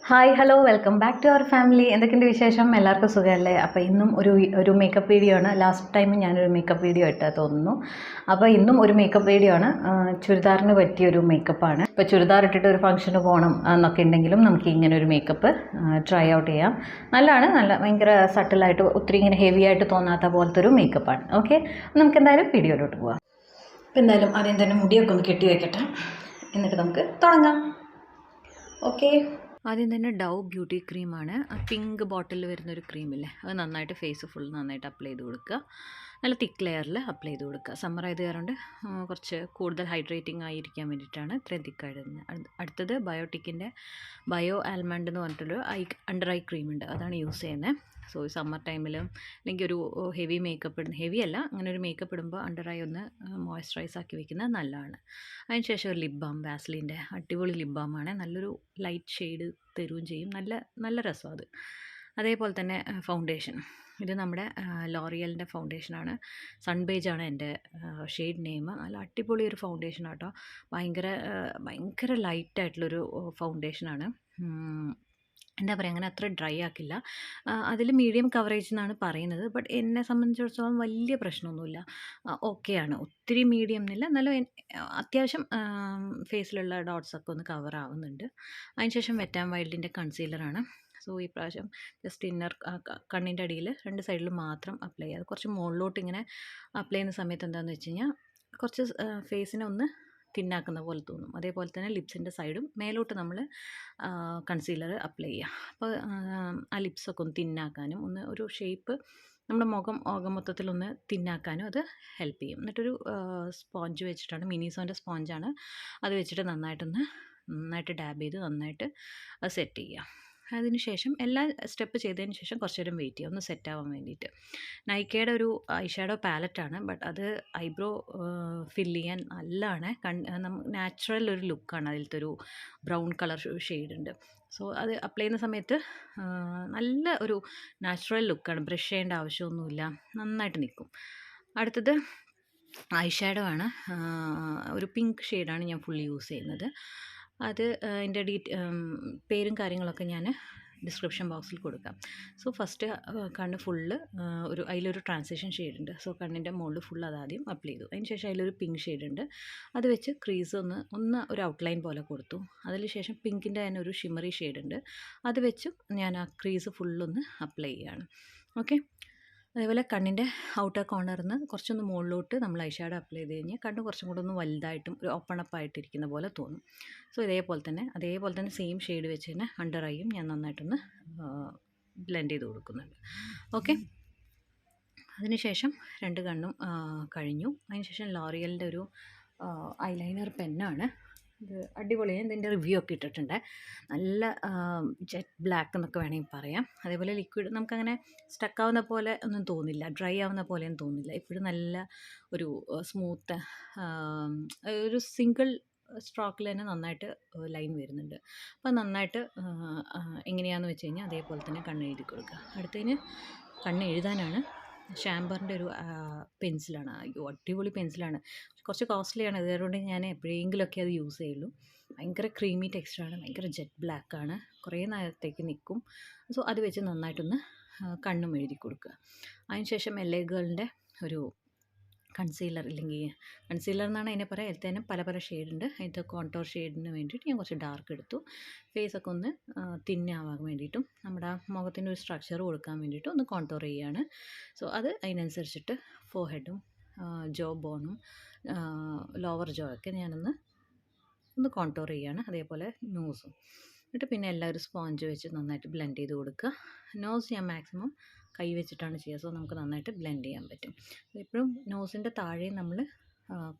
Hi hello welcome back to our family. എന്തൊക്കെയുണ്ട് വിശേഷം? എല്ലാവർക്കും സുഖമല്ലേ? അപ്പോൾ ഇന്നും ഒരു മേക്കപ്പ് വീഡിയോ ആണ്. ലാസ്റ്റ് ടൈം ഞാനൊരു മേക്കപ്പ് വീഡിയോ ഇട്ടാൽ തോന്നുന്നു. അപ്പോൾ ഇന്നും ഒരു മേക്കപ്പ് വീഡിയോ ആണ്. ചുരിദാറിന് പറ്റിയൊരു മേക്കപ്പാണ്. ഇപ്പോൾ ചുരിദാർ ഇട്ടിട്ട് ഒരു ഫംഗ്ഷന് പോകണം എന്നൊക്കെ ഉണ്ടെങ്കിലും നമുക്ക് ഇങ്ങനെ ഒരു മേക്കപ്പ് ട്രൈ ഔട്ട് ചെയ്യാം. നല്ലതാണ്, ഭയങ്കര സട്ടിലായിട്ട് ഒത്തിരി ഇങ്ങനെ ഹെവി ആയിട്ട് തോന്നാത്ത പോലത്തെ ഒരു മേക്കപ്പാണ്. ഓക്കെ, നമുക്ക് എന്തായാലും വീഡിയോയിലോട്ട് പോകാം. അപ്പോൾ എന്തായാലും ആദ്യം തന്നെ മുടിയൊക്കെ ഒന്ന് കെട്ടി വയ്ക്കട്ടെ, എന്നിട്ട് നമുക്ക് തുടങ്ങാം. ഓക്കെ, ആദ്യം തന്നെ ഡവ് ബ്യൂട്ടി ക്രീമാണ്. പിങ്ക് ബോട്ടിലിൽ വരുന്നൊരു ക്രീമില്ലേ, അത് നന്നായിട്ട് ഫേസ് ഫുൾ നന്നായിട്ട് അപ്ലൈ ചെയ്ത് കൊടുക്കുക. നല്ല തിക്ക് ലെയറിൽ അപ്ലൈ ചെയ്ത് കൊടുക്കുക. സമ്മർ ആയത് കാരണം കുറച്ച് കൂടുതൽ ഹൈഡ്രേറ്റിംഗ് ആയിരിക്കാൻ വേണ്ടിയിട്ടാണ് ഇത്രയും തിക്കായിടുന്നത്. അടുത്തത് ബയോട്ടിക്കിൻ്റെ ബയോ ആൽമണ്ട് എന്ന് പറഞ്ഞിട്ടൊരു അണ്ടർ ഐ ക്രീം ഉണ്ട്, അതാണ് യൂസ് ചെയ്യുന്നത്. സോ ഈ സമ്മർ ടൈമിലും അല്ലെങ്കിൽ ഒരു ഹെവി മേക്കപ്പ് ഇടുന്ന, ഹെവി അല്ല, അങ്ങനെ ഒരു മേക്കപ്പ് ഇടുമ്പോൾ അണ്ടർ ഐ ഒന്ന് മോയ്സ്ചറൈസ് ആക്കി വെക്കുന്നത് നല്ലതാണ്. അതിനുശേഷം ഒരു ലിപ് ബാം, വാസ്ലിൻ്റെ അടിപൊളി ലിപ് ബാമാണ്. നല്ലൊരു ലൈറ്റ് ഷെയ്ഡ് തരുകയും ചെയ്യും, നല്ല രസം അത്. അതേപോലെ തന്നെ ഫൗണ്ടേഷൻ, ഇത് നമ്മുടെ ലോറിയലിൻ്റെ ഫൗണ്ടേഷനാണ്. സൺബേജാണ് എൻ്റെ ഷെയ്ഡ് നെയിം. നല്ല അടിപൊളി ഒരു ഫൗണ്ടേഷൻ കേട്ടോ. ഭയങ്കര ലൈറ്റായിട്ടുള്ളൊരു ഫൗണ്ടേഷനാണ്. എന്താ പറയുക, അങ്ങനെ അത്ര ഡ്രൈ ആക്കില്ല. അതിൽ മീഡിയം കവറേജ് എന്നാണ് പറയുന്നത്. ബട്ട് എന്നെ സംബന്ധിച്ചിടത്തോളം വലിയ പ്രശ്നമൊന്നുമില്ല, ഓക്കെയാണ്. ഒത്തിരി മീഡിയം എന്നില്ല, എന്നാലും അത്യാവശ്യം ഫേസിലുള്ള ഡോട്ട്സൊക്കെ ഒന്ന് കവർ ആവുന്നുണ്ട്. അതിനുശേഷം വെറ്റ് ആൻഡ് വൈൽഡിൻ്റെ കൺസീലറാണ്. സോ ഈ പ്രാവശ്യം ജസ്റ്റ് ഇന്നർ കണ്ണിൻ്റെ അടിയിൽ 2 സൈഡിൽ മാത്രം അപ്ലൈ ചെയ്യുക. അത് കുറച്ച് മുകളിലോട്ട് ഇങ്ങനെ അപ്ലൈ ചെയ്യുന്ന സമയത്ത് എന്താണെന്ന് വെച്ച് കഴിഞ്ഞാൽ കുറച്ച് ഫേസിനെ ഒന്ന് തിന്നാക്കുന്ന പോലെ തോന്നും. അതേപോലെ തന്നെ ലിപ്സിൻ്റെ സൈഡും മേലോട്ട് നമ്മൾ കൺസീലർ അപ്ലൈ ചെയ്യുക. അപ്പോൾ ആ ലിപ്സൊക്കെ ഒന്ന് തിന്നാക്കാനും ഒന്ന് ഒരു ഷേപ്പ് നമ്മുടെ മുഖം മൊത്തത്തിലൊന്ന് തിന്നാക്കാനും അത് ഹെൽപ്പ് ചെയ്യും. എന്നിട്ടൊരു സ്പോഞ്ച് വെച്ചിട്ടാണ്, മിനിസോൻ്റെ സ്പോഞ്ചാണ്, അത് വെച്ചിട്ട് നന്നായിട്ട് ഡാബ് ചെയ്ത് നന്നായിട്ട് അത് സെറ്റ് ചെയ്യുക. അതിനുശേഷം എല്ലാ സ്റ്റെപ്പ് ചെയ്തതിന് ശേഷം കുറച്ച് നേരം വെയിറ്റ് ചെയ്യുക, ഒന്ന് സെറ്റ് ആവാൻ വേണ്ടിയിട്ട്. നൈക്കയുടെ ഒരു ഐഷാഡോ പാലറ്റാണ്, ബട്ട് അത് ഐബ്രോ ഫില്ല് ചെയ്യാൻ നല്ലതാണ്. നാച്ചുറൽ ഒരു ലുക്കാണ്, അതിലത്തെ ഒരു ബ്രൗൺ കളർ ഷെയ്ഡ് ഉണ്ട്. സോ അത് അപ്ലൈ ചെയ്യുന്ന സമയത്ത് നല്ല ഒരു നാച്ചുറൽ ലുക്കാണ്, ബ്രഷ് ചെയ്യേണ്ട ആവശ്യമൊന്നുമില്ല, നന്നായിട്ട് നിൽക്കും. അടുത്തത് ഐഷാഡോ ആണ്. ഒരു പിങ്ക് ഷെയ്ഡാണ് ഞാൻ ഫുൾ യൂസ് ചെയ്യുന്നത്. അത് അതിൻ്റെ പേരും കാര്യങ്ങളൊക്കെ ഞാൻ ഡിസ്ക്രിപ്ഷൻ ബോക്സിൽ കൊടുക്കാം. സോ ഫസ്റ്റ് കണ്ണ് ഫുള്ള് അതിലൊരു ട്രാൻസിഷൻ ഷെയ്ഡ് ഉണ്ട്. സോ കണ്ണിൻ്റെ മുകളിൽ ഫുൾ അതാദ്യം അപ്ലൈ ചെയ്തു. അതിന് ശേഷം അതിലൊരു പിങ്ക് ഷെയ്ഡ് ഉണ്ട്, അത് വെച്ച് ക്രീസ് ഒന്ന് ഒരു ഔട്ട്ലൈൻ പോലെ കൊടുത്തു. അതിന് ശേഷം പിങ്കിൻ്റെ തന്നെ ഒരു ഷിമറി ഷെയ്ഡ് ഉണ്ട്, അത് വെച്ചും ഞാൻ ആ ക്രീസ് ഫുള്ളൊന്ന് അപ്ലൈ ചെയ്യുകയാണ്. ഓക്കെ, അതേപോലെ കണ്ണിൻ്റെ ഔട്ടർ കോർണറിൽ നിന്ന് കുറച്ചൊന്ന് മുകളിലോട്ട് നമ്മൾ ഐഷാഡോ അപ്ലൈ ചെയ്ത് കഴിഞ്ഞാൽ കണ്ണ് കുറച്ചും കൂടെ ഒന്ന് വലുതായിട്ടും ഒരു ഓപ്പൺ അപ്പ് ആയിട്ടിരിക്കുന്ന പോലെ തോന്നും. സോ അതേപോലെ തന്നെ സെയിം ഷെയ്ഡ് വെച്ച് തന്നെ അണ്ടർ ഐയും ഞാൻ നന്നായിട്ടൊന്ന് ബ്ലെൻഡ് ചെയ്ത് കൊടുക്കുന്നുണ്ട്. ഓക്കെ, അതിനുശേഷം 2 കണ്ണും കഴിഞ്ഞു. അതിനുശേഷം ലോറിയലിൻ്റെ ഒരു ഐലൈനർ പെന്നാണ്. ഇത് അടിപൊളിയാണ്, ഇതിൻ്റെ റിവ്യൂ ഒക്കെ ഇട്ടിട്ടുണ്ട്. നല്ല ജെറ്റ് ബ്ലാക്ക് എന്നൊക്കെ വേണമെങ്കിൽ പറയാം. അതേപോലെ ലിക്വിഡ് നമുക്കങ്ങനെ സ്റ്റക്കാവുന്ന പോലെ ഒന്നും തോന്നില്ല, ഡ്രൈ ആവുന്ന പോലെയൊന്നും തോന്നില്ല. ഇപ്പോഴും നല്ല ഒരു സ്മൂത്ത്, ഒരു സിംഗിൾ സ്ട്രോക്കിൽ തന്നെ നന്നായിട്ട് ലൈൻ വരുന്നുണ്ട്. അപ്പോൾ നന്നായിട്ട് എങ്ങനെയാണെന്ന് വെച്ച് കഴിഞ്ഞാൽ അതേപോലെ തന്നെ കണ്ണ് എഴുതി കൊടുക്കുക. അടുത്തതിന് കണ്ണ് എഴുതാനാണ് ഷാംബറിൻ്റെ ഒരു പെൻസിലാണ്. അയ്യോ അടിപൊളി പെൻസിലാണ്, കുറച്ച് കോസ്റ്റ്ലിയാണ്, അതുകൊണ്ട് ഞാൻ എപ്പോഴെങ്കിലുമൊക്കെ അത് യൂസ് ചെയ്യുള്ളൂ. ഭയങ്കര ക്രീമി ടെക്സ്ചറാണ്, ഭയങ്കര ജെറ്റ് ബ്ലാക്കാണ്, കുറേ നേരത്തേക്ക് നിൽക്കും. സോ അത് വെച്ച് നന്നായിട്ടൊന്ന് കണ്ണും എഴുതി കൊടുക്കുക. അതിനുശേഷം LA ഗേളിൻ്റെ ഒരു കൺസീലർ എന്നാണ് അതിനെ പറയുക. അതിൽ തന്നെ പല ഷെയ്ഡ് ഉണ്ട്. അതിൻ്റെ കോൺടോർ ഷെയ്ഡിന് വേണ്ടിയിട്ട് ഞാൻ കുറച്ച് ഡാർക്ക് എടുത്തു. ഫേസൊക്കെ ഒന്ന് തിന്നാവാൻ വേണ്ടിയിട്ടും നമ്മുടെ മുഖത്തിൻ്റെ ഒരു സ്ട്രക്ചർ കൊടുക്കാൻ വേണ്ടിയിട്ടും ഒന്ന് കോൺടോർ ചെയ്യുകയാണ്. സോ അത് അതിനനുസരിച്ചിട്ട് ഫോർഹെഡും ജോ ബോണും ലോവർ ജോ ഒക്കെ ഞാനൊന്ന് കോൺടോർ ചെയ്യുകയാണ്. അതേപോലെ നോസും. എന്നിട്ട് പിന്നെ എല്ലാവരും സ്പോഞ്ച് വെച്ച് നന്നായിട്ട് ബ്ലെൻഡ് ചെയ്ത് കൊടുക്കുക. നോസ് ഞാൻ മാക്സിമം കൈ വെച്ചിട്ടാണ് ചെയ്യുക, സോ നമുക്ക് നന്നായിട്ട് ബ്ലെൻഡ് ചെയ്യാൻ പറ്റും. എപ്പോഴും നോസിൻ്റെ താഴെ നമ്മൾ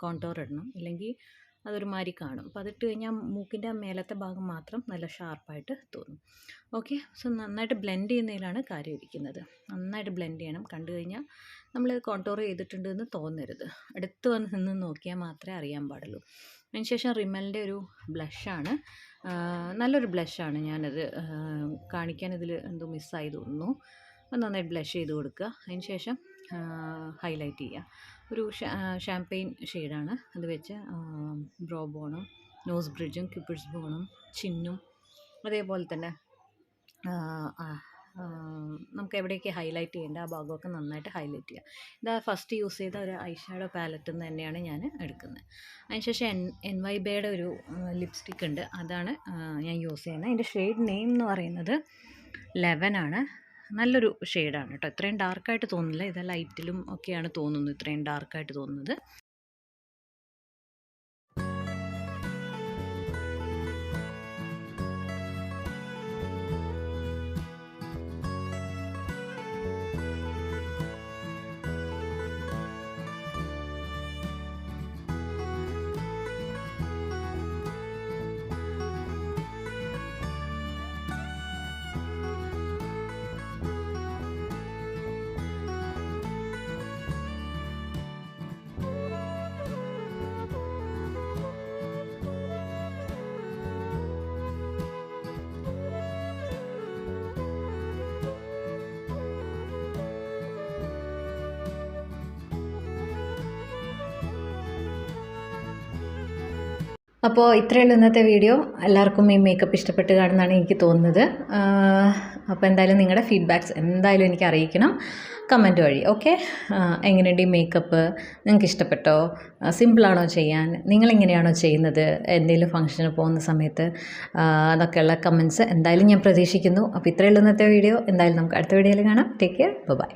കോൺടോർ ഇടണം, ഇല്ലെങ്കിൽ അതൊരു മാതിരി കാണും. അപ്പോൾ അതിട്ട് കഴിഞ്ഞാൽ മൂക്കിൻ്റെ മേലത്തെ ഭാഗം മാത്രം നല്ല ഷാർപ്പായിട്ട് തോന്നും. ഓക്കെ, സോ നന്നായിട്ട് ബ്ലെൻഡ് ചെയ്യുന്നതിലാണ് കാര്യം ഇരിക്കുന്നത്. നന്നായിട്ട് ബ്ലെൻഡ് ചെയ്യണം, കണ്ടു കഴിഞ്ഞാൽ നമ്മൾ കോൺടോർ ചെയ്തിട്ടുണ്ടെന്ന് തോന്നരുത്, അടുത്ത് വന്ന് നിന്ന് നോക്കിയാൽ മാത്രമേ അറിയാൻ പാടുള്ളൂ. അതിനുശേഷം റിമലിൻ്റെ ഒരു ബ്ലഷാണ്, നല്ലൊരു ബ്ലഷാണ്. ഞാനത് കാണിക്കാൻ ഇതിൽ എന്തോ മിസ്സായി തോന്നുന്നു. അത് നന്നായിട്ട് ബ്ലഷ് ചെയ്ത് കൊടുക്കുക. അതിനുശേഷം ഹൈലൈറ്റ് ചെയ്യുക. ഒരു ഷാംപെയിൻ ഷെയ്ഡാണ്, അത് വെച്ച് ബ്രോ ബോണും നോസ് ബ്രിഡ്ജും ക്യൂപ്പിഡ്സ് ബോണും ചിന്നും അതേപോലെ തന്നെ നമുക്ക് എവിടെയൊക്കെ ഹൈലൈറ്റ് ചെയ്യേണ്ട ആ ഭാഗമൊക്കെ നന്നായിട്ട് ഹൈലൈറ്റ് ചെയ്യുക. ഇതാ ഫസ്റ്റ് യൂസ് ചെയ്ത ഒരു ഐ ഷാഡോ പാലറ്റിൽ നിന്ന് തന്നെയാണ് ഞാൻ എടുക്കുന്നത്. അതിനുശേഷം NYBയുടെ ഒരു ലിപ്സ്റ്റിക് ഉണ്ട്, അതാണ് ഞാൻ യൂസ് ചെയ്യുന്നത്. അതിൻ്റെ ഷെയ്ഡ് നെയിം എന്ന് പറയുന്നത് 11 ആണ്. നല്ലൊരു ഷെയ്ഡാണ് കേട്ടോ. ഇത്രയും ഡാർക്കായിട്ട് തോന്നുന്നില്ല, ഇത് ലൈറ്റിലും ഒക്കെയാണ് തോന്നുന്നത് ഇത്രയും ഡാർക്കായിട്ട് തോന്നുന്നത്. അപ്പോൾ ഇത്രയുള്ള ഇന്നത്തെ വീഡിയോ. എല്ലാവർക്കും ഈ മേക്കപ്പ് ഇഷ്ടപ്പെട്ട് കാണുന്നതാണ് എനിക്ക് തോന്നുന്നത്. അപ്പോൾ എന്തായാലും നിങ്ങളുടെ ഫീഡ്ബാക്ക്സ് എന്തായാലും എനിക്ക് അറിയിക്കണം കമൻറ്റ് വഴി. ഓക്കെ, എങ്ങനെയുണ്ട് ഈ മേക്കപ്പ്? നിങ്ങൾക്ക് ഇഷ്ടപ്പെട്ടോ? സിമ്പിളാണോ ചെയ്യാൻ? നിങ്ങളെങ്ങനെയാണോ ചെയ്യുന്നത് എന്തെങ്കിലും ഫംഗ്ഷന് പോകുന്ന സമയത്ത്? അതൊക്കെയുള്ള കമൻറ്റ്സ് എന്തായാലും ഞാൻ പ്രതീക്ഷിക്കുന്നു. അപ്പോൾ ഇത്രയുള്ള ഇന്നത്തെ വീഡിയോ. എന്തായാലും നമുക്ക് അടുത്ത വീഡിയോയിൽ കാണാം. Take care, by.